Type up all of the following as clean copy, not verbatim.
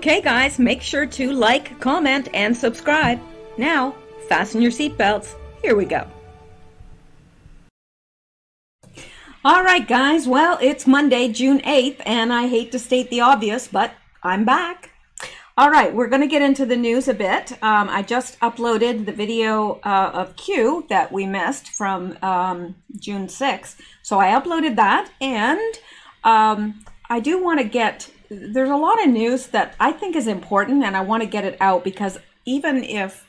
Okay guys, make sure to like, comment, and subscribe. Now, fasten your seatbelts. Here we go. Alright guys, well, it's Monday, June 8th, and I hate to state the obvious, but I'm back. Alright, we're going to get into the news a bit. I just uploaded the video of Q that we missed from June 6th. So I uploaded that, and I do want to get... There's a lot of news that I think is important, and I want to get it out because even if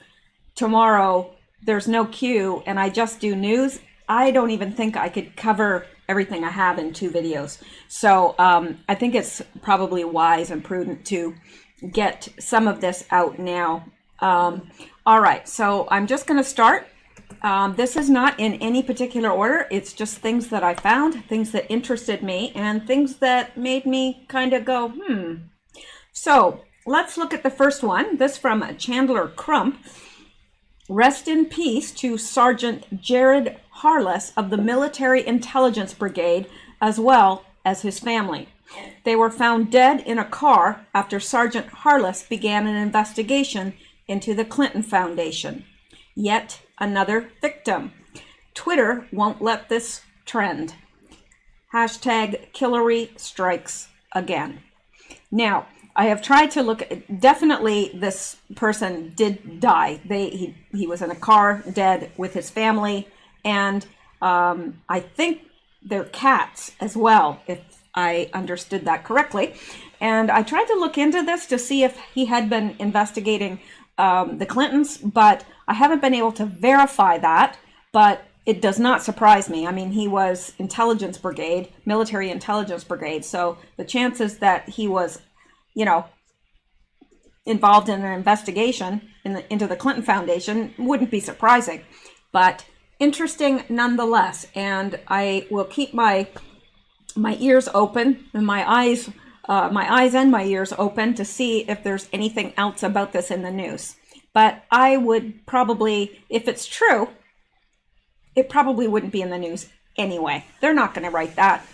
tomorrow there's no Q and I just do news, I don't even think I could cover everything I have in 2 videos. So I think it's probably wise and prudent to get some of this out now. All right, so I'm just going to start. This is not in any particular order. It's just things that I found, things that interested me, and things that made me kind of go, So let's look at the first one. This from Chandler Crump. Rest in peace to Sergeant Jared Harless of the Military Intelligence Brigade, as well as his family. They were found dead in a car after Sergeant Harless began an investigation into the Clinton Foundation. Yet another victim. Twitter won't let this trend. Hashtag Hillary strikes again. Now, I have tried to look at, definitely this person did die. He was in a car dead with his family, and I think they're cats as well, if I understood that correctly. And I tried to look into this to see if he had been investigating the Clintons, but I haven't been able to verify that, but it does not surprise me. I mean, he was intelligence brigade, military intelligence brigade, so the chances that he was, you know, involved in an investigation into the Clinton Foundation wouldn't be surprising, but interesting nonetheless. And I will keep my ears open and my eyes and my ears open to see if there's anything else about this in the news. But I would probably, if it's true, it probably wouldn't be in the news anyway. They're not going to write that,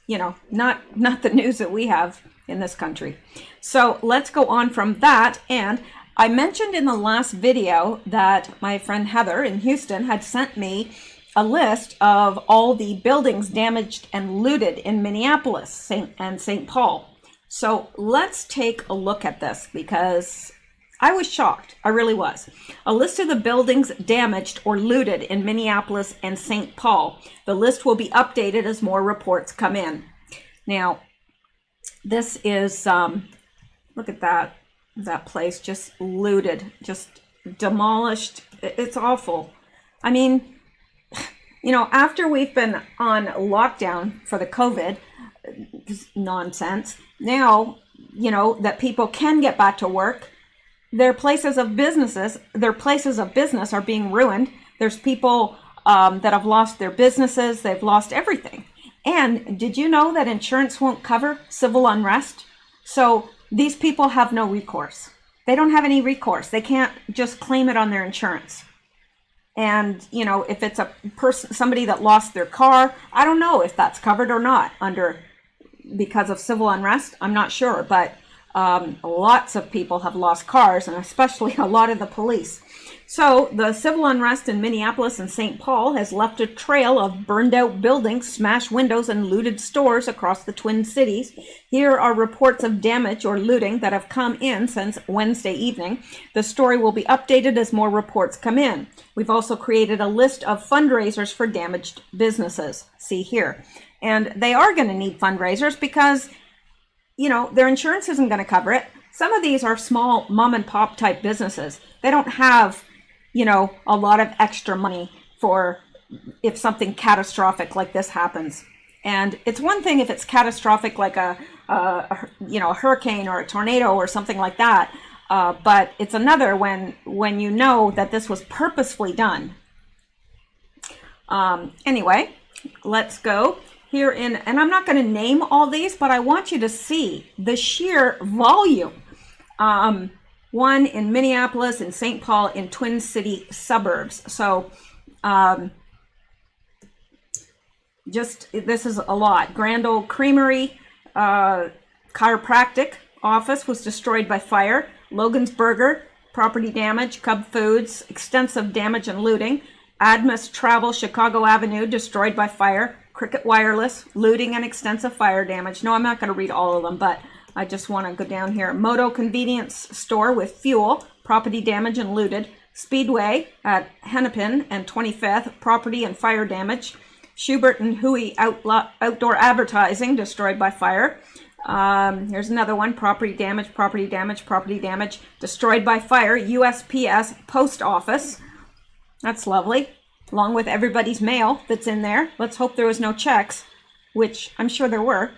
you know, not the news that we have in this country. So let's go on from that. And I mentioned in the last video that my friend Heather in Houston had sent me a list of all the buildings damaged and looted in Minneapolis and St. Paul. So let's take a look at this because I was shocked. I really was. A list of the buildings damaged or looted in Minneapolis and St. Paul. The list will be updated as more reports come in. Now, this is, look at that place just looted, just demolished. It's awful. I mean, you know, after we've been on lockdown for the COVID nonsense, now, you know, that people can get back to work, their places of business are being ruined. There's people that have lost their businesses. They've lost everything. And did you know that insurance won't cover civil unrest? So these people have no recourse. They don't have any recourse. They can't just claim it on their insurance. And, you know, if it's a person, somebody that lost their car, I don't know if that's covered or not because of civil unrest. I'm not sure, but lots of people have lost cars, and especially a lot of the police. So the civil unrest in Minneapolis and St. Paul has left a trail of burned out buildings, smashed windows, and looted stores across the Twin Cities. Here are reports of damage or looting that have come in since Wednesday evening. The story will be updated as more reports come in. We've also created a list of fundraisers for damaged businesses. See here. And they are going to need fundraisers because, you know, their insurance isn't going to cover it. Some of these are small mom and pop type businesses. They don't have, you know, a lot of extra money for if something catastrophic like this happens. And it's one thing if it's catastrophic like a hurricane or a tornado or something like that. But it's another when you know that this was purposefully done. Anyway, let's go. Here and I'm not going to name all these, but I want you to see the sheer volume. One in Minneapolis and St. Paul in Twin City suburbs. So this is a lot. Grand Old Creamery, Chiropractic, office was destroyed by fire. Logan's Burger, property damage. Cub Foods, extensive damage and looting. Admas Travel, Chicago Avenue, destroyed by fire. Cricket Wireless, looting and extensive fire damage. No, I'm not going to read all of them, but I just want to go down here. Moto Convenience Store with fuel, property damage and looted. Speedway at Hennepin and 25th, property and fire damage. Schubert and Hui Outdoor Advertising, destroyed by fire. Here's another one, property damage, property damage, property damage, destroyed by fire. USPS Post Office, that's lovely, along with everybody's mail that's in there. Let's hope there was no checks, which I'm sure there were.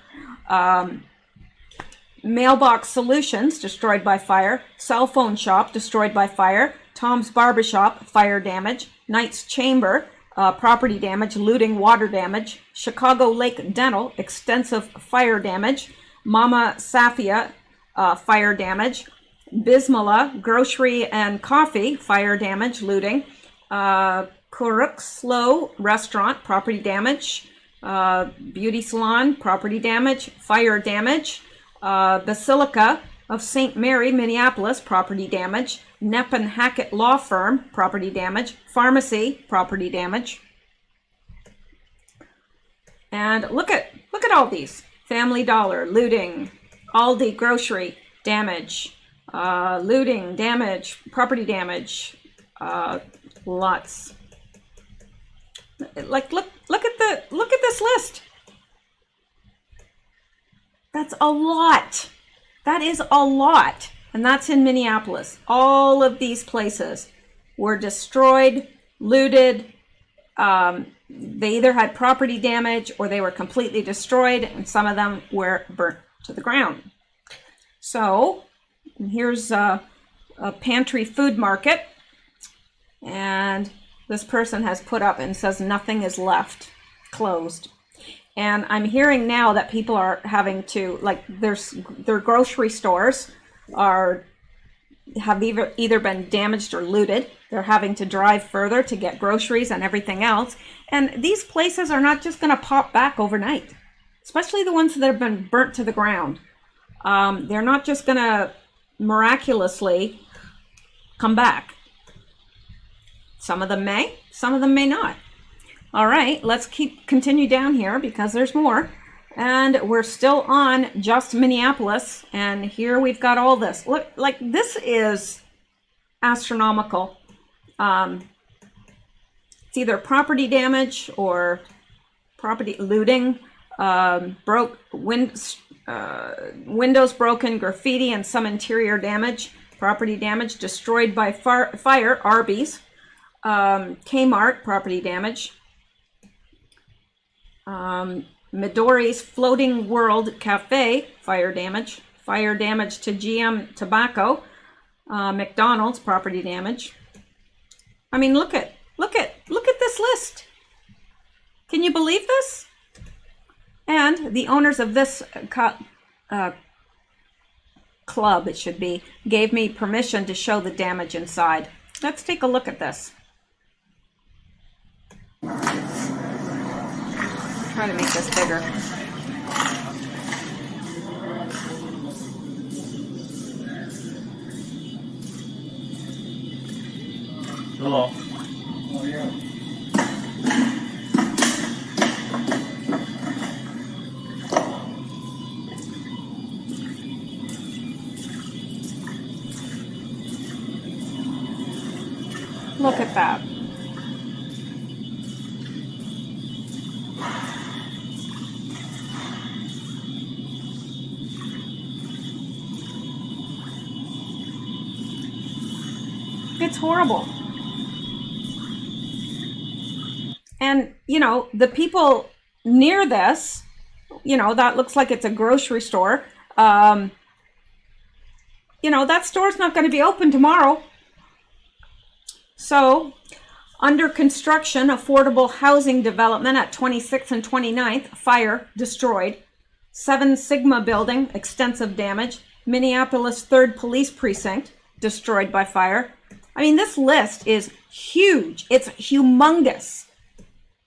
Mailbox Solutions, destroyed by fire. Cell phone shop, destroyed by fire. Tom's Barbershop, fire damage. Knight's Chamber, property damage, looting, water damage. Chicago Lake Dental, extensive fire damage. Mama Safia, fire damage. Bismillah Grocery and Coffee, fire damage, looting. Kurukslo Restaurant, property damage. Beauty Salon, property damage, fire damage. Basilica of St. Mary, Minneapolis, property damage. Knepp and Hackett Law Firm, property damage. Pharmacy, property damage. And look at all these. Family Dollar, looting. Aldi Grocery, damage. Looting, damage, property damage. Lots. Like look at this list. That's a lot. That is a lot. And that's in Minneapolis. All of these places were destroyed, looted. They either had property damage or they were completely destroyed, and some of them were burnt to the ground. So here's a pantry food market. And this person has put up and says nothing is left, closed. And I'm hearing now that people are having to, like, their grocery stores have either been damaged or looted. They're having to drive further to get groceries and everything else. And these places are not just going to pop back overnight, especially the ones that have been burnt to the ground. They're not just going to miraculously come back. Some of them may not. All right, let's continue down here because there's more. And we're still on just Minneapolis. And here we've got all this. Look, like this is astronomical. It's either property damage or property looting, windows broken, graffiti, and some interior damage. Property damage, destroyed by fire, Arby's. Kmart, property damage. Midori's Floating World Cafe, fire damage. Fire damage to GM Tobacco. McDonald's, property damage. I mean, look at this list. Can you believe this? And the owners of this club, it should be, gave me permission to show the damage inside. Let's take a look at this. Try to make this bigger. Hello. Oh, yeah. Look at that. It's horrible. And, you know, the people near this, you know, that looks like it's a grocery store. You know, that store's not going to be open tomorrow. So, under construction, affordable housing development at 26th and 29th, fire, destroyed. 7 Sigma building, extensive damage. Minneapolis 3rd Police Precinct, destroyed by fire. I mean, this list is huge. It's humongous.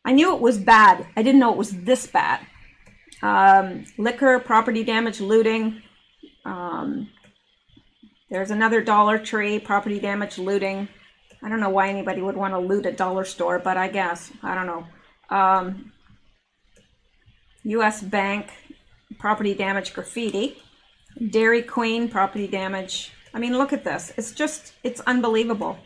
I knew it was bad. I didn't know it was this bad. Liquor, property damage, looting, There's another Dollar Tree, property damage, looting. I don't know why anybody would want to loot a dollar store, but I guess, I don't know. U.S. Bank, property damage, graffiti. Dairy Queen, property damage. I mean, look at this. It's unbelievable.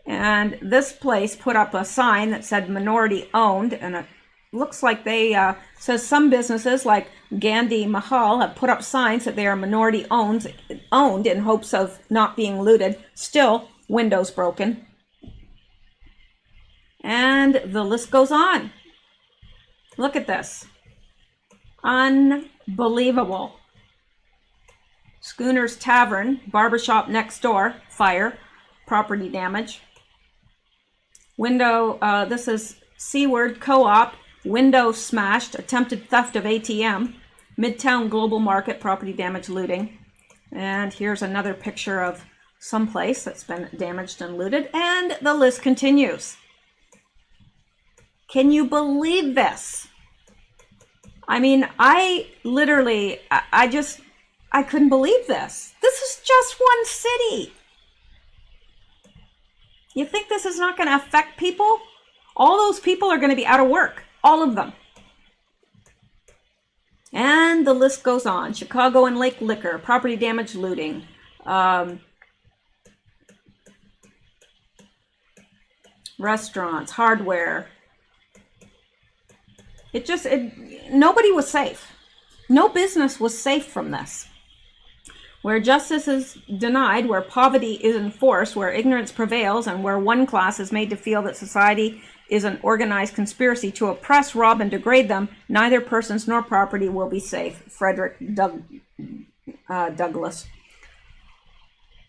And this place put up a sign that said minority owned, and it looks like they says some businesses like Gandhi Mahal have put up signs that they are minority owned in hopes of not being looted. Still, windows broken. And the list goes on. Look at this. Unbelievable. Schooner's Tavern, barbershop next door, fire, property damage. Window, this is Seaward Co-op, window smashed, attempted theft of ATM. Midtown Global Market, property damage, looting. And here's another picture of some place that's been damaged and looted. And the list continues. Can you believe this? I mean, I couldn't believe this. This is just one city. You think this is not going to affect people? All those people are going to be out of work. All of them. And the list goes on. Chicago and Lake Liquor, property damage, looting. Restaurants, hardware. Nobody was safe. No business was safe from this. Where justice is denied, where poverty is enforced, where ignorance prevails, and where one class is made to feel that society is an organized conspiracy to oppress, rob, and degrade them, neither persons nor property will be safe. Frederick Douglass.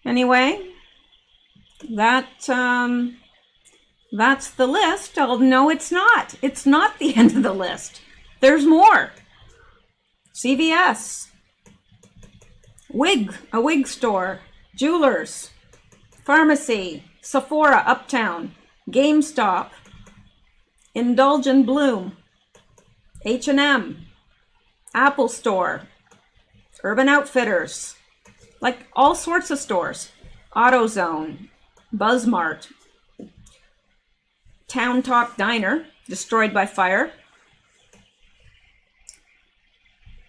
Anyway, that's the list. Oh, no, it's not. It's not the end of the list. There's more. CVS. A wig store, jewelers, pharmacy, Sephora, Uptown, GameStop, Indulge and Bloom, H&M, Apple Store, Urban Outfitters, like all sorts of stores, AutoZone, BuzzMart, Town Talk Diner, destroyed by fire.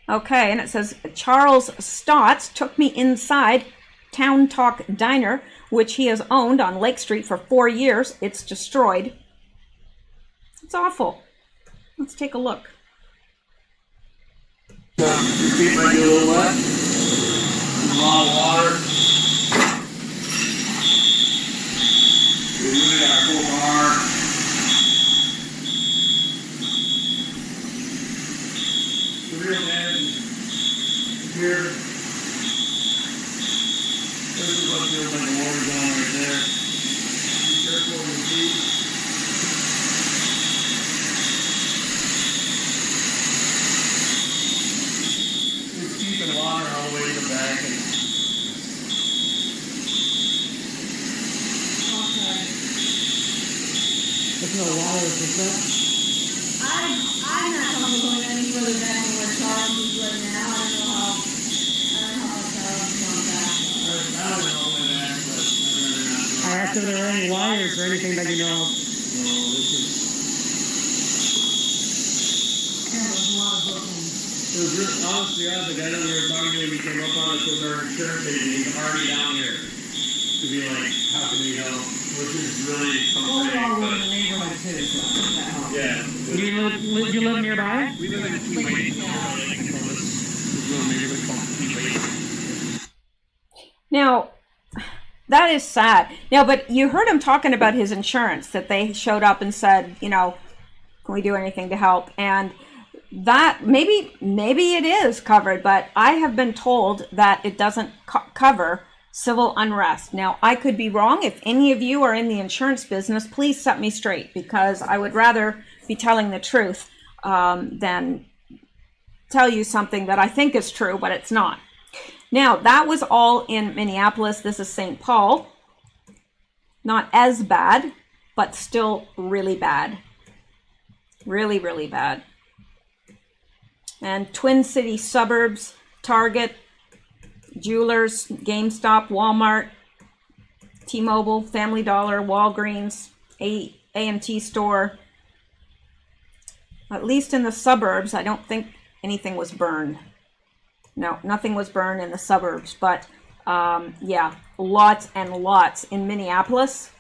Okay, and it says, Charles Stotts took me inside Town Talk Diner, which he has owned on Lake Street for 4 years. It's destroyed. It's awful. Let's take a look. Your feet might be a little wet. A lot of water. We really got to pull hard. The real end here. This is what feels like a water zone right there. Be careful of your feet. It's deep in water all the way to the back. And there's no water, is there? I'm not comfortable going any further back than where Charles is right now. I don't know how Charles is going back. I don't know when that, but I'd rather not. After there are any wires or anything that you know of. No, this is. Yeah, there's a lot of broken. It was really, honestly, the guy that we were talking to, he came up on us with our insurance agent. He's already down here to be like, how can we help? Which is really Well, we all something. live in the neighborhood too, so that helps. Yeah. You live nearby? We live in a two-way building, so this is a neighborhood called two-way. Now, that is sad. Now, but you heard him talking about his insurance, that they showed up and said, you know, can we do anything to help? And that maybe it is covered, but I have been told that it doesn't cover civil unrest. Now, I could be wrong. If any of you are in the insurance business, please set me straight, because I would rather be telling the truth than tell you something that I think is true, but it's not. Now, that was all in Minneapolis. This is St. Paul. Not as bad, but still really bad. Really, really bad. And Twin City suburbs, Target, Jewelers, GameStop, Walmart, T-Mobile, Family Dollar, Walgreens, A&T store. At least in the suburbs, I don't think anything was burned. No, nothing was burned in the suburbs, but yeah, lots and lots in Minneapolis.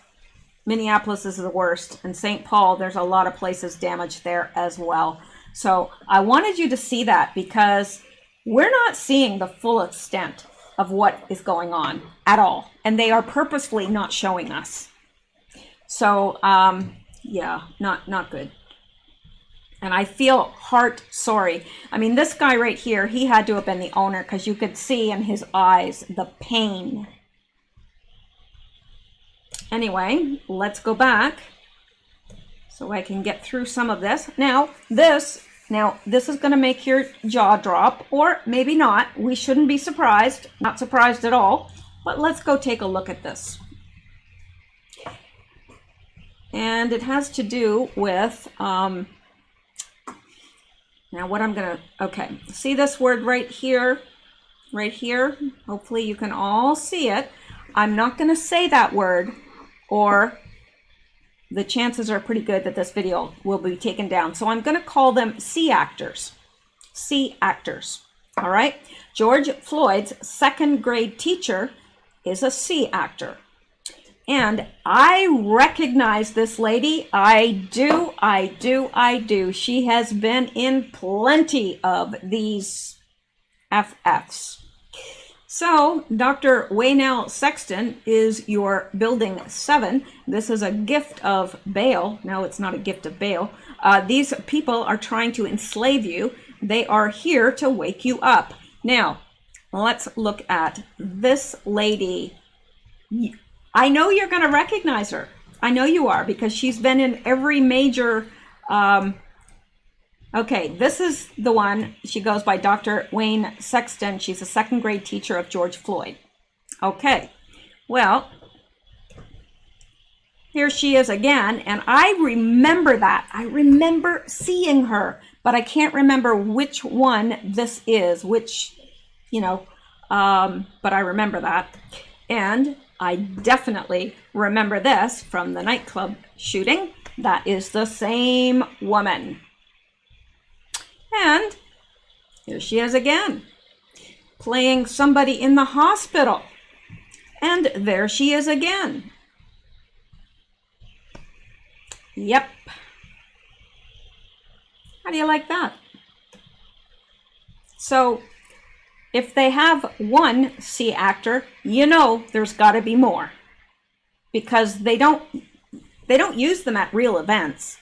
Minneapolis is the worst, and St. Paul, there's a lot of places damaged there as well. So I wanted you to see that because we're not seeing the full extent of what is going on at all, and they are purposefully not showing us. So yeah, not good. And I feel heart sorry. I mean, this guy right here, he had to have been the owner because you could see in his eyes the pain. Anyway, let's go back so I can get through some of this. Now this is going to make your jaw drop, or maybe not. We shouldn't be surprised, not surprised at all. But let's go take a look at this. And it has to do with now what I'm gonna, okay, see this word right here? Right here? Hopefully you can all see it. I'm not gonna say that word, or the chances are pretty good that this video will be taken down. So I'm gonna call them C actors. C actors, all right? George Floyd's second grade teacher is a C actor. And I recognize this lady. I do. She has been in plenty of these FFs. So Dr. Waynell Sexton is your building 7. This is a gift of bail. No, it's not a gift of bail. These people are trying to enslave you. They are here to wake you up. Now, let's look at this lady. I know you're going to recognize her. I know you are, because she's been in every major, okay, this is the one. She goes by Dr. Wayne Sexton. She's a second grade teacher of George Floyd. Okay, well, here she is again, and I remember that. I remember seeing her, but I can't remember which one this is, which, you know, but I remember that. And I definitely remember this from the nightclub shooting. That is the same woman. And here she is again, playing somebody in the hospital. And there she is again. Yep. How do you like that? So if they have one C actor, you know there's got to be more, because they don't use them at real events.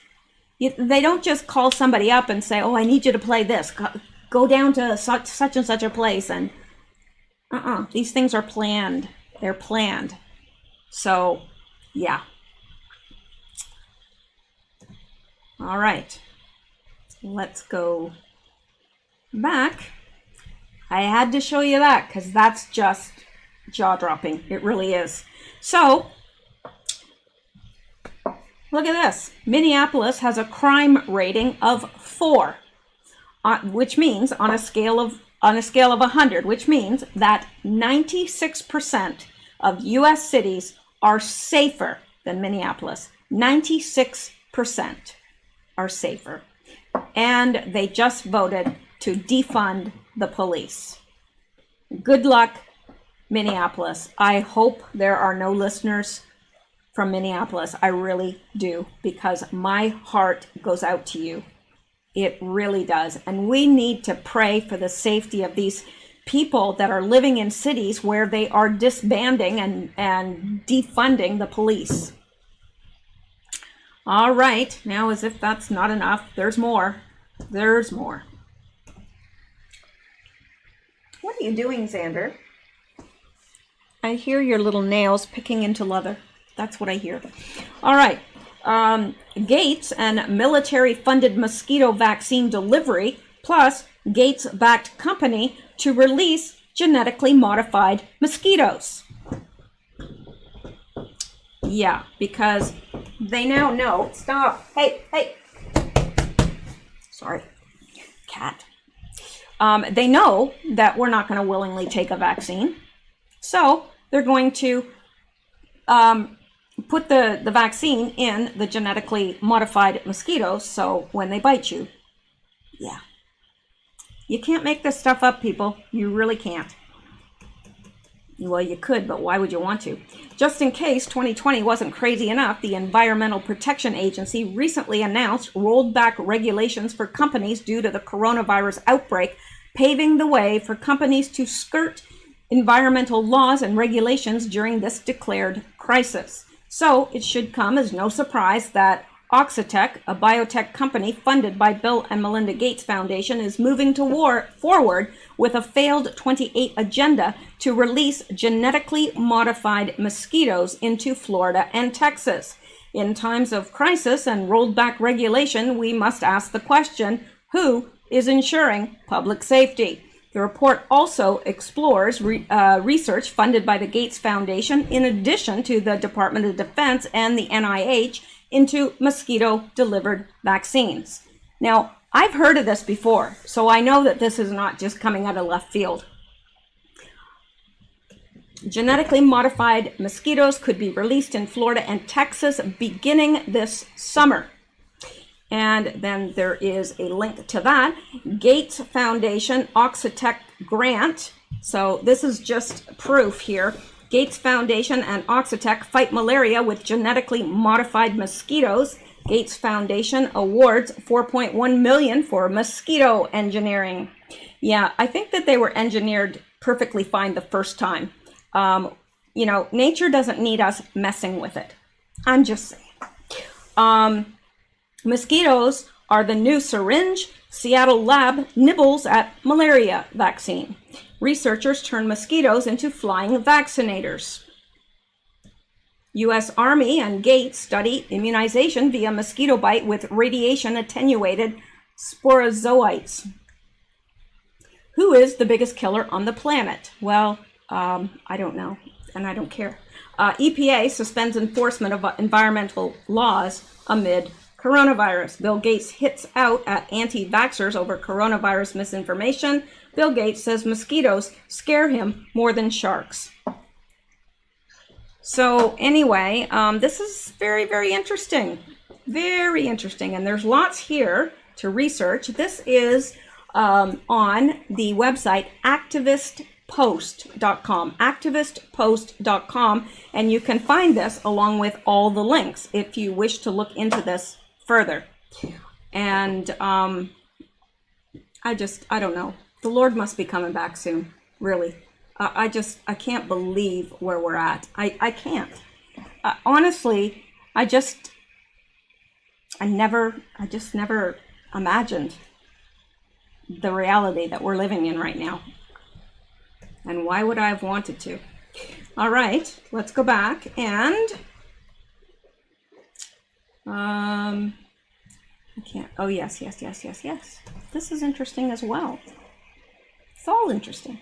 They don't just call somebody up and say, "Oh, I need you to play this. Go down to such and such a place." And these things are planned. They're planned. So, yeah. All right. Let's go back. I had to show you that because that's just jaw-dropping. It really is. So, look at this. Minneapolis has a crime rating of 4, which means on a scale of 100, which means that 96% of U.S. cities are safer than Minneapolis. 96% are safer. And they just voted to defund the police. Good luck, Minneapolis. I hope there are no listeners from Minneapolis. I really do, because my heart goes out to you. It really does. And we need to pray for the safety of these people that are living in cities where they are disbanding and defunding the police. All right, now as if that's not enough, there's more. There's more. What are you doing, Xander? I hear your little nails picking into leather. That's what I hear. All right. Gates and military-funded mosquito vaccine delivery, plus Gates-backed company to release genetically modified mosquitoes. Yeah, because they now know. Stop. Hey. Sorry. Cat. They know that we're not going to willingly take a vaccine. So they're going to put the vaccine in the genetically modified mosquitoes. So when they bite you, yeah. You can't make this stuff up, people. You really can't. Well, you could, but why would you want to? Just in case 2020 wasn't crazy enough, the Environmental Protection Agency recently announced rolled back regulations for companies due to the coronavirus outbreak, paving the way for companies to skirt environmental laws and regulations during this declared crisis. So it should come as no surprise that Oxitec, a biotech company funded by Bill and Melinda Gates Foundation, is moving forward with a failed 28 agenda to release genetically modified mosquitoes into Florida and Texas. In times of crisis and rolled back regulation, we must ask the question, who is ensuring public safety? The report also explores research funded by the Gates Foundation, in addition to the Department of Defense and the NIH, into mosquito-delivered vaccines. Now, I've heard of this before, so I know that this is not just coming out of left field. Genetically modified mosquitoes could be released in Florida and Texas beginning this summer. And then there is a link to that. Gates Foundation Oxitec grant. So this is just proof here. Gates Foundation and Oxitec fight malaria with genetically modified mosquitoes. Gates Foundation awards $4.1 million for mosquito engineering. Yeah, I think that they were engineered perfectly fine the first time. You know, nature doesn't need us messing with it. I'm just saying. Mosquitoes are the new syringe. Seattle lab nibbles at malaria vaccine. Researchers turn mosquitoes into flying vaccinators. U.S. Army and Gates study immunization via mosquito bite with radiation-attenuated sporozoites. Who is the biggest killer on the planet? Well, I don't know, and I don't care. EPA suspends enforcement of environmental laws amid coronavirus. Bill Gates hits out at anti-vaxxers over coronavirus misinformation. Bill Gates says mosquitoes scare him more than sharks. So anyway, this is very, very interesting. Very interesting. And there's lots here to research. This is on the website activistpost.com, activistpost.com. And you can find this along with all the links if you wish to look into this further. And I don't know. The Lord must be coming back soon, really. I can't believe where we're at. I can't. Honestly, I just never imagined the reality that we're living in right now. And why would I have wanted to? All right, let's go back and I can't. Oh, yes. This is interesting as well. It's all interesting.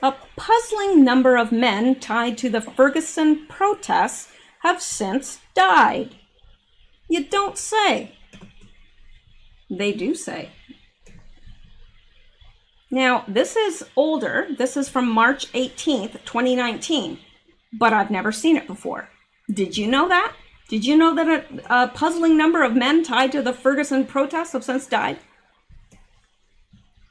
A puzzling number of men tied to the Ferguson protests have since died. You don't say. They do say. Now, this is older. This is from March 18th, 2019, but I've never seen it before. Did you know that? Did you know that a puzzling number of men tied to the Ferguson protests have since died?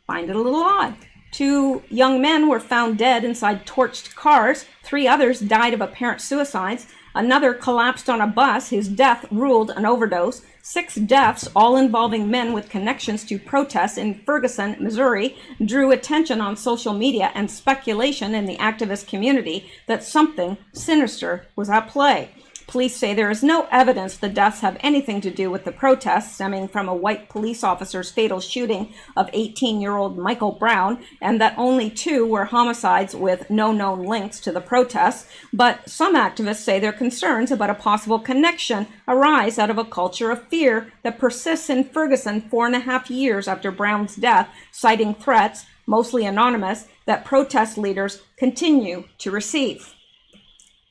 Find it a little odd. 2 young men were found dead inside torched cars. 3 others died of apparent suicides. Another collapsed on a bus. His death ruled an overdose. 6 deaths, all involving men with connections to protests in Ferguson, Missouri, drew attention on social media and speculation in the activist community that something sinister was at play. Police say there is no evidence the deaths have anything to do with the protests stemming from a white police officer's fatal shooting of 18-year-old Michael Brown, and that only 2 were homicides with no known links to the protests. But some activists say their concerns about a possible connection arise out of a culture of fear that persists in Ferguson 4.5 years after Brown's death, citing threats, mostly anonymous, that protest leaders continue to receive.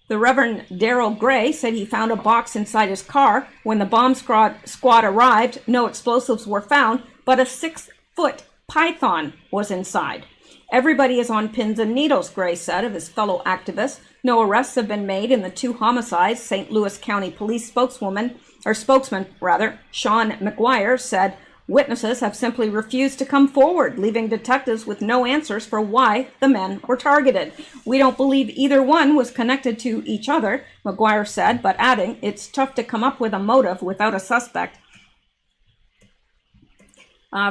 The Reverend Daryl Gray said he found a box inside his car. When the bomb squad arrived, no explosives were found, but a 6-foot python was inside. Everybody is on pins and needles, Gray said of his fellow activists. No arrests have been made in the 2 homicides. St. Louis County Police spokesman, Sean McGuire, said witnesses have simply refused to come forward, leaving detectives with no answers for why the men were targeted. We don't believe either one was connected to each other, McGuire said, but adding, it's tough to come up with a motive without a suspect.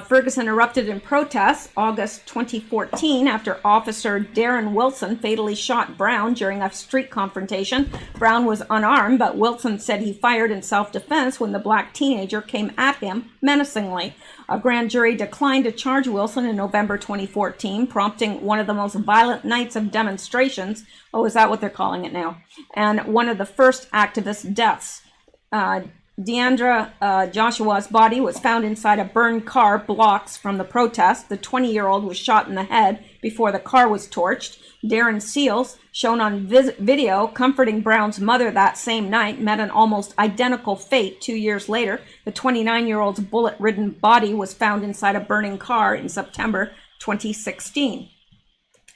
Ferguson erupted in protests August 2014 after Officer Darren Wilson fatally shot Brown during a street confrontation. Brown was unarmed, but Wilson said he fired in self-defense when the black teenager came at him menacingly. A grand jury declined to charge Wilson in November 2014, prompting one of the most violent nights of demonstrations. Oh, is that what they're calling it now? And one of the first activist deaths. Deandra Joshua's body was found inside a burned car blocks from the protest. The 20-year-old was shot in the head before the car was torched. Darren Seals, shown on video comforting Brown's mother that same night, met an almost identical fate 2 years later. The 29-year-old's bullet-ridden body was found inside a burning car in September 2016.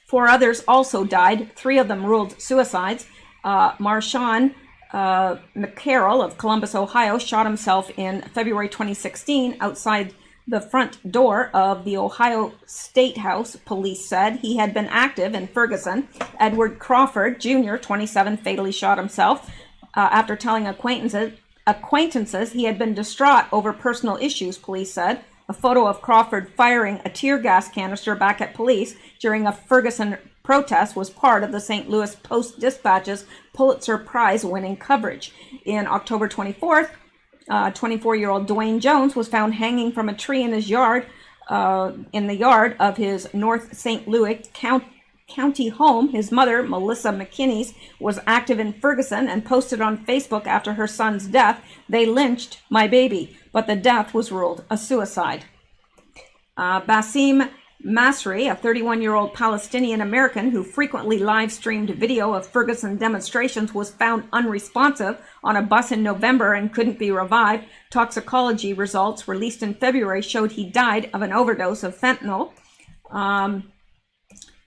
4 others also died. 3 of them ruled suicides. Marshawn McCarroll of Columbus, Ohio, shot himself in February 2016 outside the front door of the Ohio State House, police said. He had been active in Ferguson. Edward Crawford, Jr., 27, fatally shot himself after telling acquaintances he had been distraught over personal issues, police said. A photo of Crawford firing a tear gas canister back at police during a Ferguson protest was part of the St. Louis Post-Dispatch's Pulitzer Prize-winning coverage. In October 24th, 24-year-old Dwayne Jones was found hanging from a tree in his yard, in the yard of his North St. Louis County home. His mother, Melissa McKinney, was active in Ferguson and posted on Facebook after her son's death, "They lynched my baby," but the death was ruled a suicide. Basim Masri, a 31-year-old Palestinian American who frequently live-streamed video of Ferguson demonstrations, was found unresponsive on a bus in November and couldn't be revived. Toxicology results released in February showed he died of an overdose of fentanyl.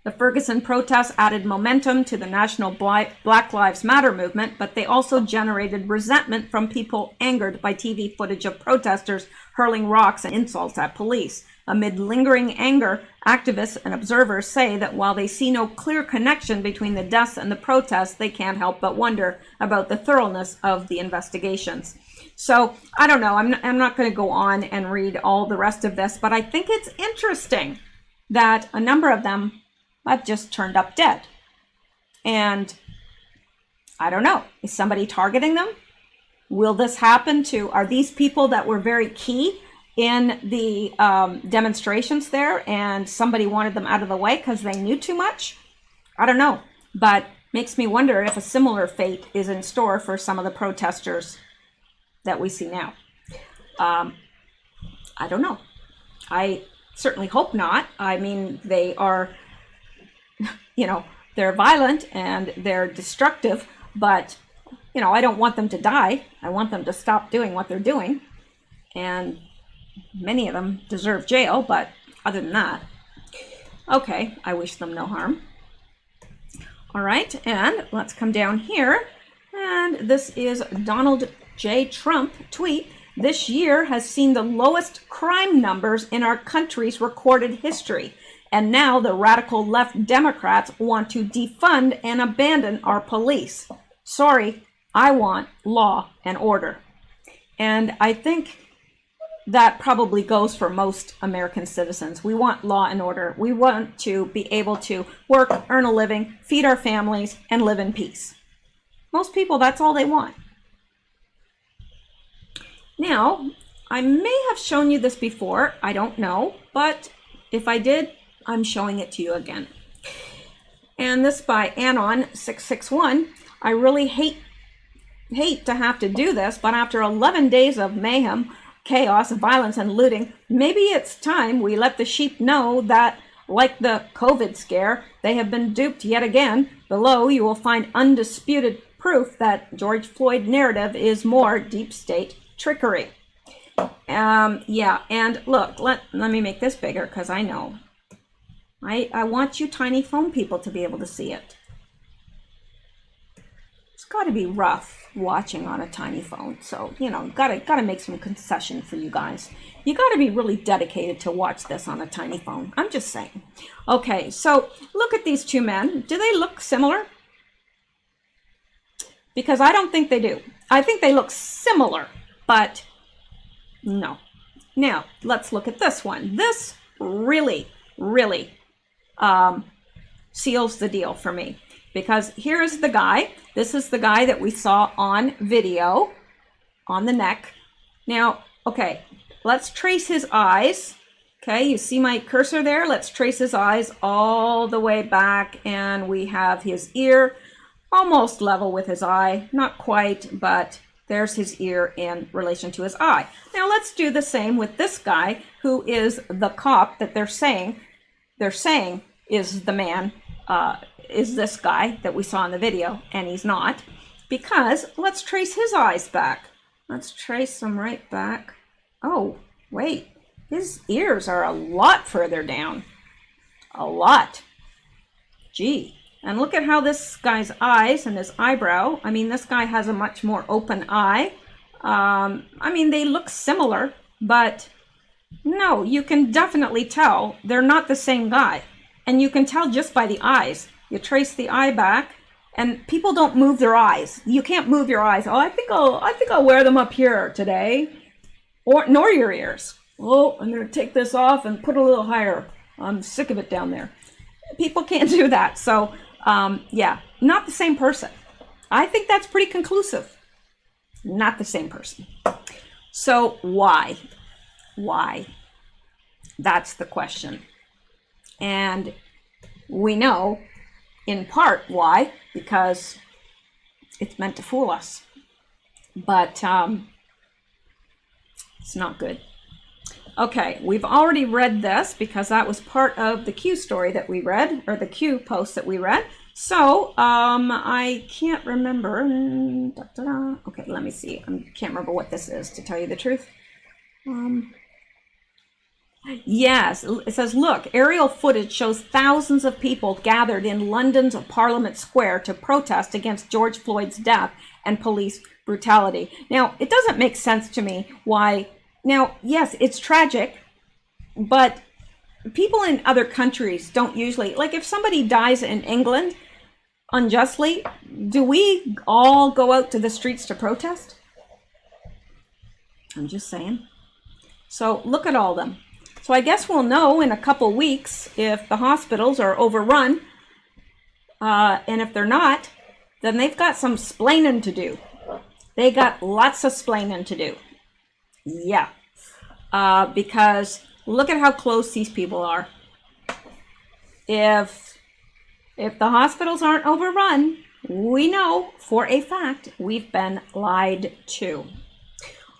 The Ferguson protests added momentum to the national Black Lives Matter movement, but they also generated resentment from people angered by TV footage of protesters hurling rocks and insults at police. Amid lingering anger, activists and observers say that while they see no clear connection between the deaths and the protests, they can't help but wonder about the thoroughness of the investigations. So, I don't know, I'm not going to go on and read all the rest of this, but I think it's interesting that a number of them have just turned up dead. And I don't know, is somebody targeting them? Will this happen to, are these people that were very key in the demonstrations there and somebody wanted them out of the way because they knew too much? I don't know, but makes me wonder if a similar fate is in store for some of the protesters that we see now. I don't know. I certainly hope not. I mean, they are, they're violent and they're destructive, but, I don't want them to die. I want them to stop doing what they're doing. And many of them deserve jail, but other than that, okay, I wish them no harm. All right, and let's come down here. And this is Donald J. Trump tweet. This year has seen the lowest crime numbers in our country's recorded history. And now the radical left Democrats want to defund and abandon our police. Sorry, I want law and order. And I think that probably goes for most American citizens. We want law and order. We want to be able to work, earn a living, feed our families, and live in peace. Most people, that's all they want. Now, I may have shown you this before. I don't know. But if I did, I'm showing it to you again. And this by Anon661. I really hate to have to do this, but after 11 days of mayhem, chaos, violence, and looting, maybe it's time we let the sheep know that, like the COVID scare, they have been duped yet again. Below, you will find undisputed proof that George Floyd narrative is more deep state trickery. Yeah, and look, let me make this bigger because I know. I want you tiny phone people to be able to see it. It's got to be rough watching on a tiny phone. So, you know, gotta make some concession for you guys. You got to be really dedicated to watch this on a tiny phone. I'm just saying. Okay, so look at these two men. Do they look similar? Because I don't think they do. I think they look similar, but no. Now, let's look at this one. This really, really seals the deal for me. Because here's the guy. This is the guy that we saw on video on the neck. Now, okay, let's trace his eyes. Okay, you see my cursor there? Let's trace his eyes all the way back, and we have his ear almost level with his eye. Not quite, but there's his ear in relation to his eye. Now let's do the same with this guy who is the cop that they're saying is the man, is this guy that we saw in the video, and he's not, because let's trace his eyes back. Let's trace them right back. Oh, wait, his ears are a lot further down. A lot. Gee, and look at how this guy's eyes and his eyebrow, I mean, this guy has a much more open eye. I mean, they look similar, but no, you can definitely tell they're not the same guy. And you can tell just by the eyes. You trace the eye back, and people don't move their eyes. You can't move your eyes. Oh, I think I'll wear them up here today, nor your ears. Oh, I'm gonna take this off and put it a little higher. I'm sick of it down there. People can't do that. So, yeah, not the same person. I think that's pretty conclusive. Not the same person. So why? Why? That's the question. And we know in part why, because it's meant to fool us. But it's not good. Okay, we've already read this because that was part of the Q story that we read, or the Q post that we read. So I can't remember. Okay, let me see. I can't remember what this is, to tell you the truth. Yes, it says, look, aerial footage shows thousands of people gathered in London's Parliament Square to protest against George Floyd's death and police brutality. Now, it doesn't make sense to me why. Now, yes, it's tragic, but people in other countries don't usually, like if somebody dies in England unjustly, do we all go out to the streets to protest? I'm just saying. So look at all of them. So I guess we'll know in a couple weeks if the hospitals are overrun, and if they're not, then they've got some splaining to do. They got lots of splaining to do. Yeah, because look at how close these people are. If the hospitals aren't overrun, we know for a fact we've been lied to.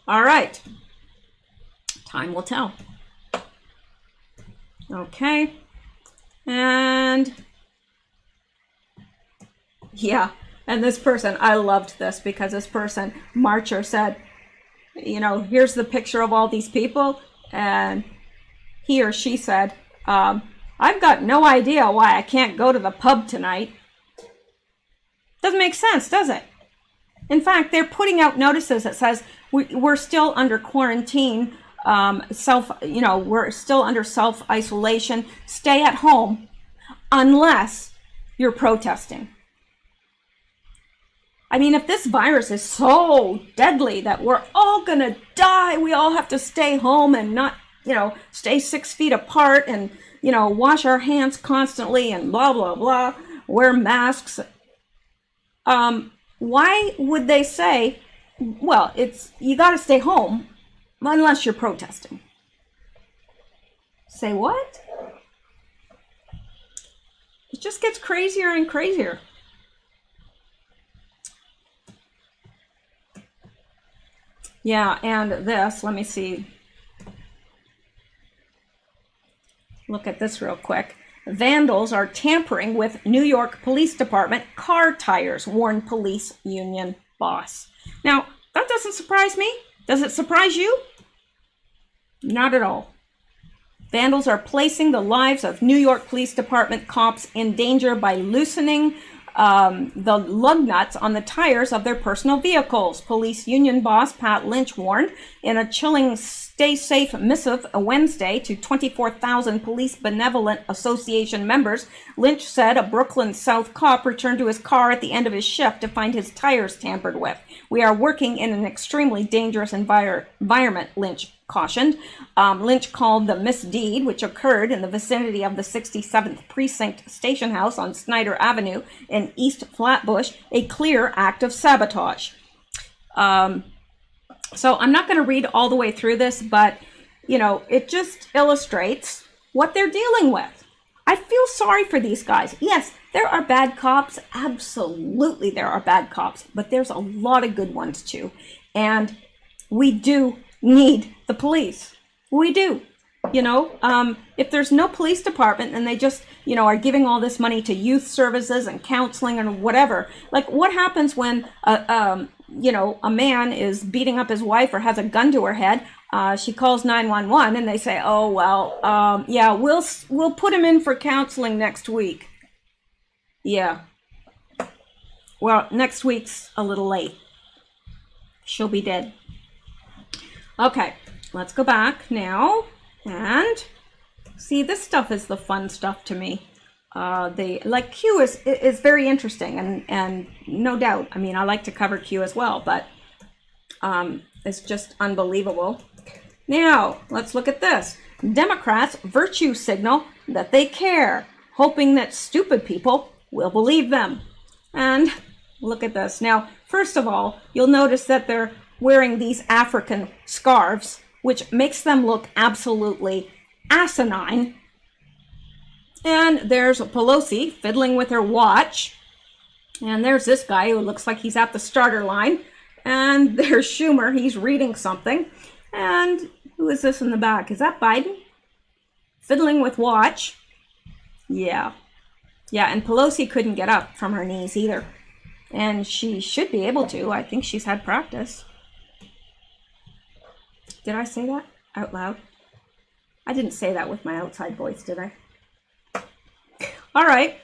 All right, time will tell. Okay, and yeah, and this person, I loved this because this person, Marcher, said, you know, here's the picture of all these people, and he or she said, I've got no idea why I can't go to the pub tonight. Doesn't make sense, does it? In fact, they're putting out notices that says we're still under quarantine, we're still under self-isolation. Stay at home unless you're protesting. I mean, if this virus is so deadly that we're all gonna die, we all have to stay home and not, stay 6 feet apart and, wash our hands constantly and blah, blah, blah, wear masks. Why would they say, well, you gotta stay home unless you're protesting? Say what? It just gets crazier and crazier. Yeah, and this, let me see. Look at this real quick. Vandals are tampering with New York Police Department car tires, warned police union boss. Now, that doesn't surprise me. Does it surprise you? Not at all. Vandals are placing the lives of New York Police Department cops in danger by loosening the lug nuts on the tires of their personal vehicles. Police union boss Pat Lynch warned in a chilling Stay Safe missive Wednesday to 24,000 Police Benevolent Association members. Lynch said a Brooklyn South cop returned to his car at the end of his shift to find his tires tampered with. We are working in an extremely dangerous environment, Lynch cautioned. Lynch called the misdeed, which occurred in the vicinity of the 67th Precinct Station House on Snyder Avenue in East Flatbush, a clear act of sabotage. So I'm not going to read all the way through this, but, you know, it just illustrates what they're dealing with. I feel sorry for these guys. Yes, there are bad cops. Absolutely, there are bad cops, but there's a lot of good ones too. And we do need the police. We do. You know, if there's no police department and they just, you know, are giving all this money to youth services and counseling and whatever, like what happens when, you know, a man is beating up his wife or has a gun to her head? She calls 911 and they say, oh, well, yeah, we'll put him in for counseling next week. Yeah. Well, next week's a little late. She'll be dead. Okay, let's go back now. And see, this stuff is the fun stuff to me. Like Q is very interesting, and no doubt. I mean, I like to cover Q as well, but it's just unbelievable. Now let's look at this. Democrats virtue signal that they care, hoping that stupid people will believe them. And look at this. Now, first of all, you'll notice that they're wearing these African scarves, which makes them look absolutely asinine. And there's Pelosi fiddling with her watch. And there's this guy who looks like he's at the starter line. And there's Schumer, he's reading something. And who is this in the back? Is that Biden? Fiddling with watch. Yeah. Yeah, and Pelosi couldn't get up from her knees either. And she should be able to. I think she's had practice. Did I say that out loud? I didn't say that with my outside voice, did I? All right.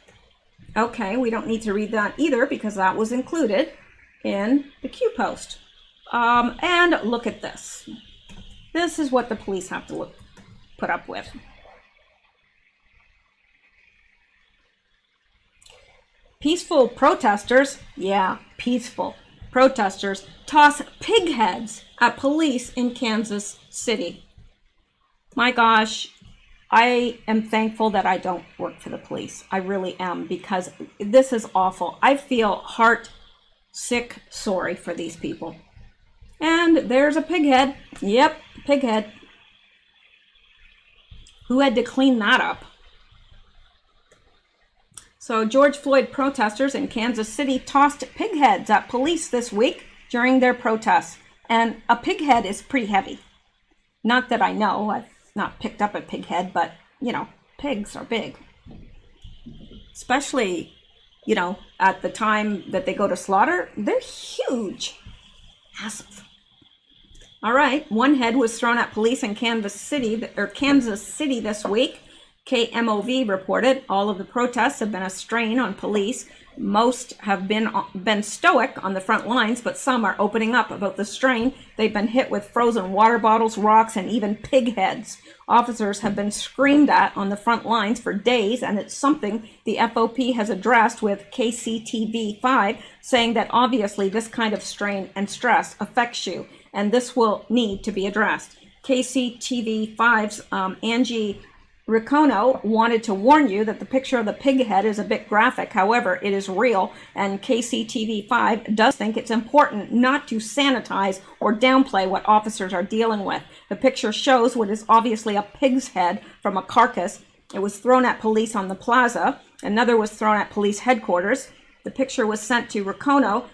Okay, we don't need to read that either because that was included in the Q post. And look at this. This is what the police have to put up with. Peaceful protesters, yeah, peaceful protesters toss pig heads at police in Kansas City. My gosh, I am thankful that I don't work for the police. I really am, because this is awful. I feel heart sick sorry for these people. And there's a pig head. Yep, pig head. Who had to clean that up? So George Floyd protesters in Kansas City tossed pig heads at police this week during their protests. And a pig head is pretty heavy. Not that I know, I've not picked up a pig head, but, you know, pigs are big. Especially, you know, at the time that they go to slaughter, they're huge. Massive. All right, one head was thrown at police in Kansas City this week. KMOV reported all of the protests have been a strain on police. Most have been stoic on the front lines, but some are opening up about the strain. They've been hit with frozen water bottles, rocks, and even pig heads. Officers have been screamed at on the front lines for days, and it's something the FOP has addressed with KCTV5, saying that obviously this kind of strain and stress affects you, and this will need to be addressed. KCTV5's Angie Ricono wanted to warn you that the picture of the pig head is a bit graphic. However, it is real, and KCTV5 does think it's important not to sanitize or downplay what officers are dealing with. The picture shows what is obviously a pig's head from a carcass. It was thrown at police on the plaza. Another was thrown at police headquarters. The picture was sent to Ricono.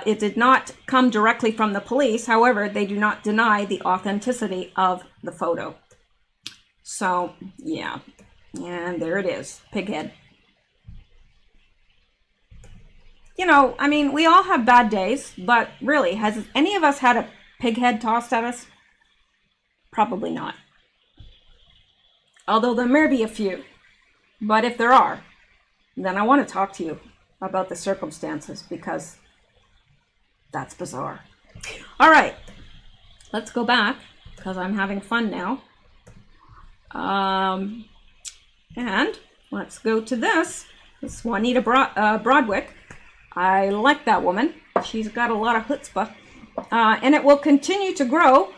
It did not come directly from the police. However, they do not deny the authenticity of the photo. So, yeah, and there it is, pig head. You know, I mean, we all have bad days, but really, has any of us had a pig head tossed at us? Probably not. Although there may be a few. But if there are, then I want to talk to you about the circumstances, because that's bizarre. All right, let's go back, because I'm having fun now. And let's go to this. This Juanita Broadwick. I like that woman. She's got a lot of chutzpah. And it will continue to grow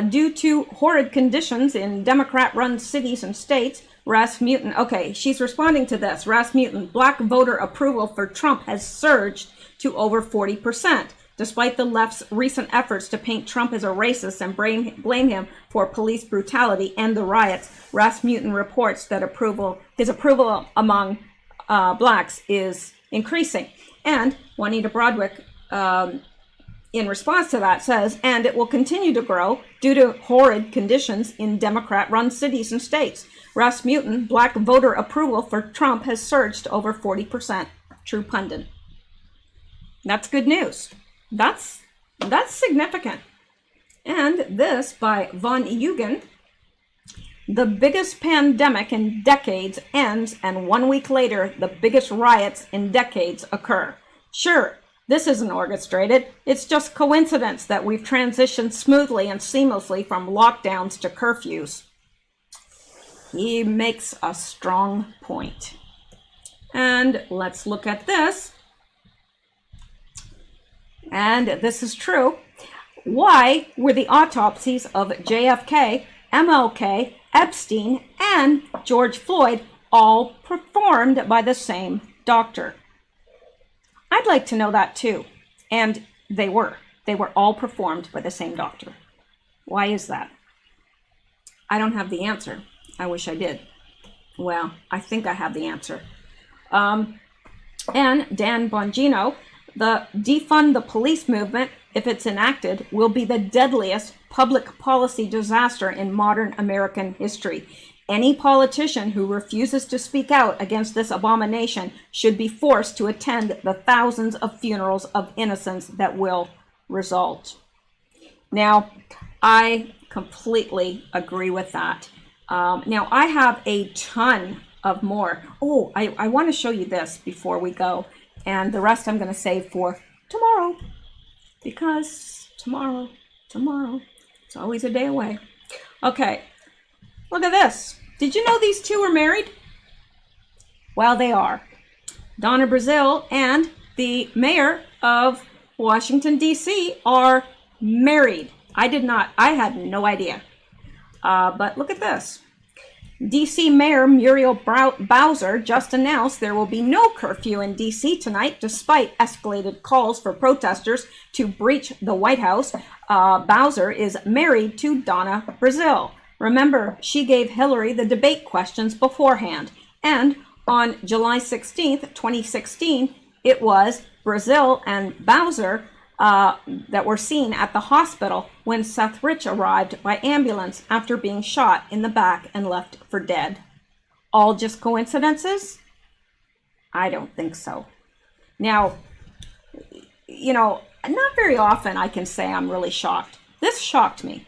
due to horrid conditions in Democrat-run cities and states. Rasmussen, okay, she's responding to this. Rasmussen, black voter approval for Trump has surged to over 40%. Despite the left's recent efforts to paint Trump as a racist and blame him for police brutality and the riots, Rasmussen reports that his approval among blacks is increasing. And Juanita Broadwick, in response to that, says, and it will continue to grow due to horrid conditions in Democrat-run cities and states. Rasmussen, black voter approval for Trump has surged to over 40%. True pundit. That's good news. That's significant. And this by Von Eugen. The biggest pandemic in decades ends, and 1 week later, the biggest riots in decades occur. Sure, this isn't orchestrated. It's just coincidence that we've transitioned smoothly and seamlessly from lockdowns to curfews. He makes a strong point. And let's look at this. And this is true. Why were the autopsies of JFK, MLK, Epstein, and George Floyd all performed by the same doctor? I'd like to know that too. And they were. They were all performed by the same doctor. Why is that? I don't have the answer. I wish I did. Well, I think I have the answer. And Dan Bongino, the defund the police movement, if it's enacted, will be the deadliest public policy disaster in modern American history. Any politician who refuses to speak out against this abomination should be forced to attend the thousands of funerals of innocents that will result. Now, I completely agree with that. Now, I have a ton of more. Oh, I want to show you this before we go. And the rest I'm going to save for tomorrow. Because tomorrow, it's always a day away. Okay, look at this. Did you know these two are married? Well, they are. Donna Brazile and the mayor of Washington, D.C. are married. I had no idea. But look at this. D.C. Mayor Muriel Bowser just announced there will be no curfew in D.C. tonight, despite escalated calls for protesters to breach the White House. Bowser is married to Donna Brazile. Remember, she gave Hillary the debate questions beforehand. And on July 16th, 2016, it was Brazile and Bowser that were seen at the hospital when Seth Rich arrived by ambulance after being shot in the back and left for dead. All just coincidences? I don't think so. Now, you know, not very often I can say I'm really shocked. This shocked me.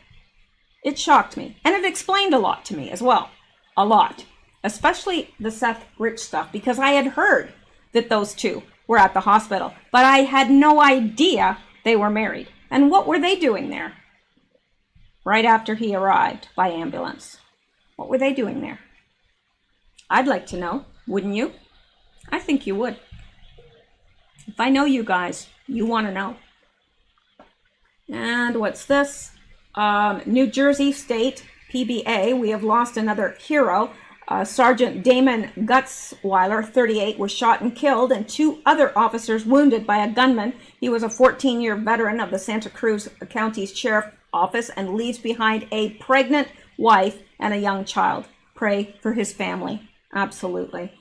It shocked me. And it explained a lot to me as well. A lot. Especially the Seth Rich stuff, because I had heard that those two were at the hospital, but I had no idea they were married. And what were they doing there? Right after he arrived by ambulance. What were they doing there? I'd like to know, wouldn't you? I think you would. If I know you guys, you want to know. And what's this? New Jersey State PBA, we have lost another hero. Sergeant Damon Gutzweiler, 38, was shot and killed, and 2 other officers wounded by a gunman. He was a 14-year veteran of the Santa Cruz County's Sheriff's Office and leaves behind a pregnant wife and a young child. Pray for his family. Absolutely.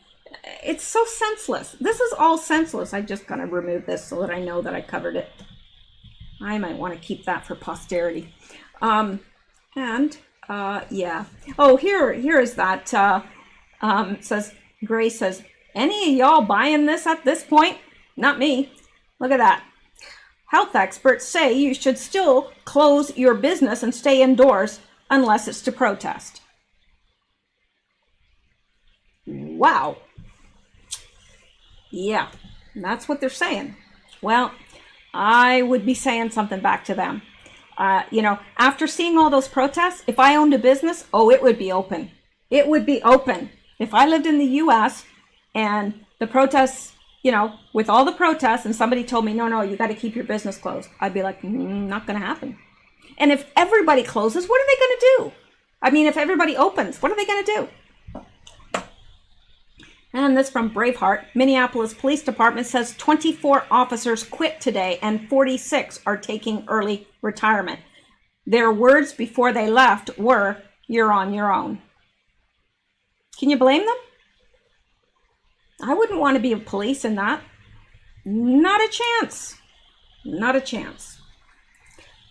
It's so senseless. This is all senseless. I'm just going to remove this so that I know that I covered it. I might want to keep that for posterity. Yeah. Oh, here is that. Says Grace says, any of y'all buying this at this point? Not me. Look at that. Health experts say you should still close your business and stay indoors unless it's to protest. Wow. Yeah, that's what they're saying. Well, I would be saying something back to them. After seeing all those protests, if I owned a business, it would be open. It would be open. If I lived in the US and the protests, with all the protests, and somebody told me, no, you got to keep your business closed, I'd be like, not going to happen. And if everybody closes, what are they going to do? I mean, if everybody opens, what are they going to do? And this from Braveheart. Minneapolis Police Department says 24 officers quit today and 46 are taking early retirement. Their words before they left were, "You're on your own." Can you blame them? I wouldn't want to be a police in that. Not a chance. Not a chance.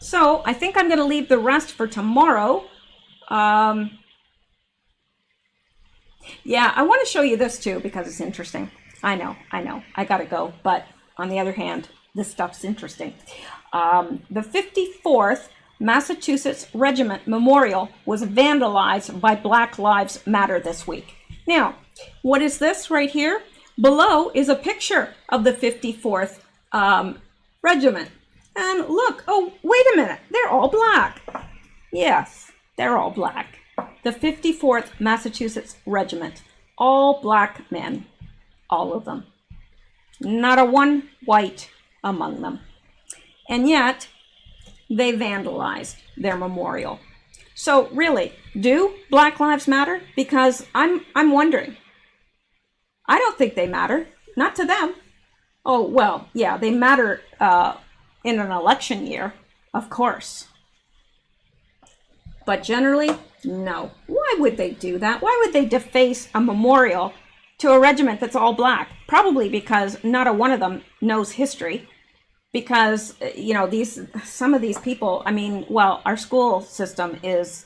So I think I'm going to leave the rest for tomorrow. Yeah, I want to show you this too because it's interesting. I know. I got to go. But on the other hand, this stuff's interesting. The 54th Massachusetts Regiment Memorial was vandalized by Black Lives Matter this week. Now, what is this right here? Below is a picture of the 54th Regiment. And look, wait a minute, they're all black. Yes, they're all black. The 54th Massachusetts Regiment, all black men, all of them. Not a one white among them. And yet, they vandalized their memorial. So really, do Black Lives Matter? Because I'm wondering. I don't think they matter. Not to them. Oh, well, yeah, they matter in an election year, of course. But generally, no. Why would they do that? Why would they deface a memorial to a regiment that's all black? Probably because not a one of them knows history. Because, some of these people, our school system is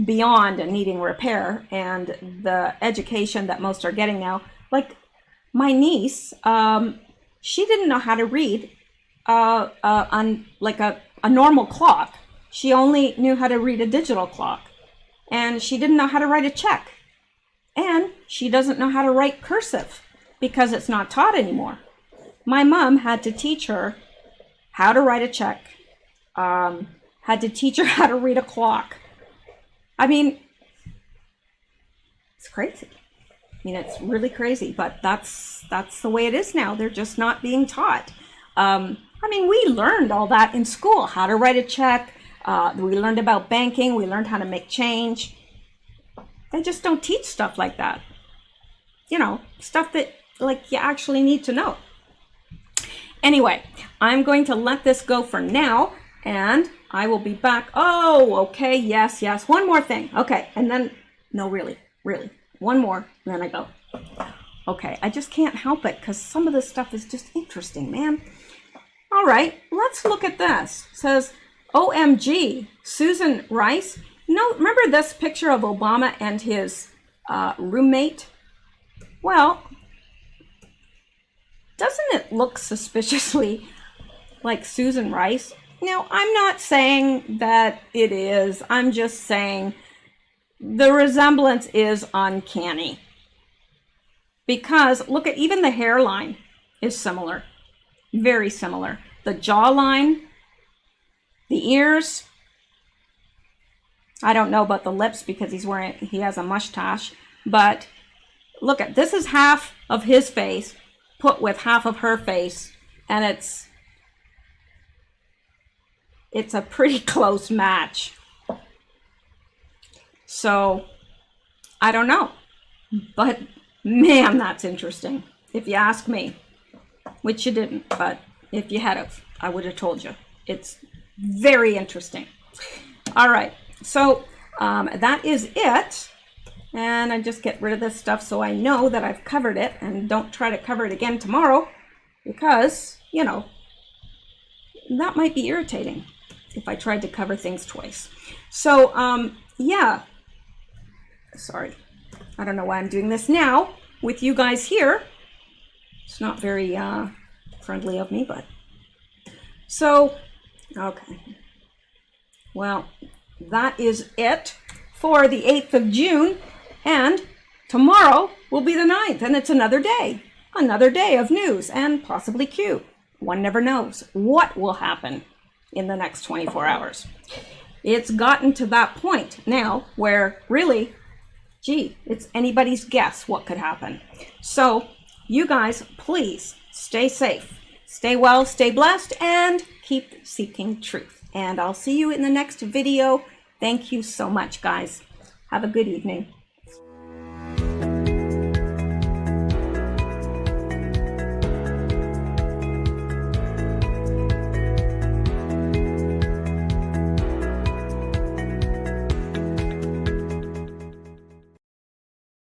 beyond needing repair, and the education that most are getting now, like my niece, she didn't know how to read on like a normal clock. She only knew how to read a digital clock, and she didn't know how to write a check, and she doesn't know how to write cursive because it's not taught anymore. My mom had to teach her how to write a check, had to teach her how to read a clock. It's crazy. It's really crazy, but that's the way it is now. They're just not being taught. We learned all that in school, how to write a check. We learned about banking. We learned how to make change. They just don't teach stuff like that. Stuff that you actually need to know. Anyway, I'm going to let this go for now, and I will be back. Oh, okay, yes. One more thing. Okay, and then, no, really. One more, and then I go. Okay, I just can't help it because some of this stuff is just interesting, man. All right, let's look at this. It says, OMG, Susan Rice. Remember this picture of Obama and his roommate? Well, doesn't it look suspiciously like Susan Rice? Now, I'm not saying that it is. I'm just saying the resemblance is uncanny. Because look at, even the hairline is similar. Very similar. The jawline, the ears. I don't know about the lips because he has a mustache. But look at, this is half of his face put with half of her face, and it's a pretty close match. So I don't know, but man, that's interesting if you ask me, which you didn't, but if you had have, I would have told you. It's very interesting. All right, so that is it. And I just get rid of this stuff so I know that I've covered it, and don't try to cover it again tomorrow because, that might be irritating if I tried to cover things twice. So, yeah. Sorry. I don't know why I'm doing this now with you guys here. It's not very friendly of me, but. So, okay. Well, that is it for the 8th of June. And tomorrow will be the 9th, and it's another day of news and possibly Q. One never knows what will happen in the next 24 hours. It's gotten to that point now where really, gee, it's anybody's guess what could happen. So you guys, please stay safe, stay well, stay blessed, and keep seeking truth. And I'll see you in the next video. Thank you so much, guys. Have a good evening.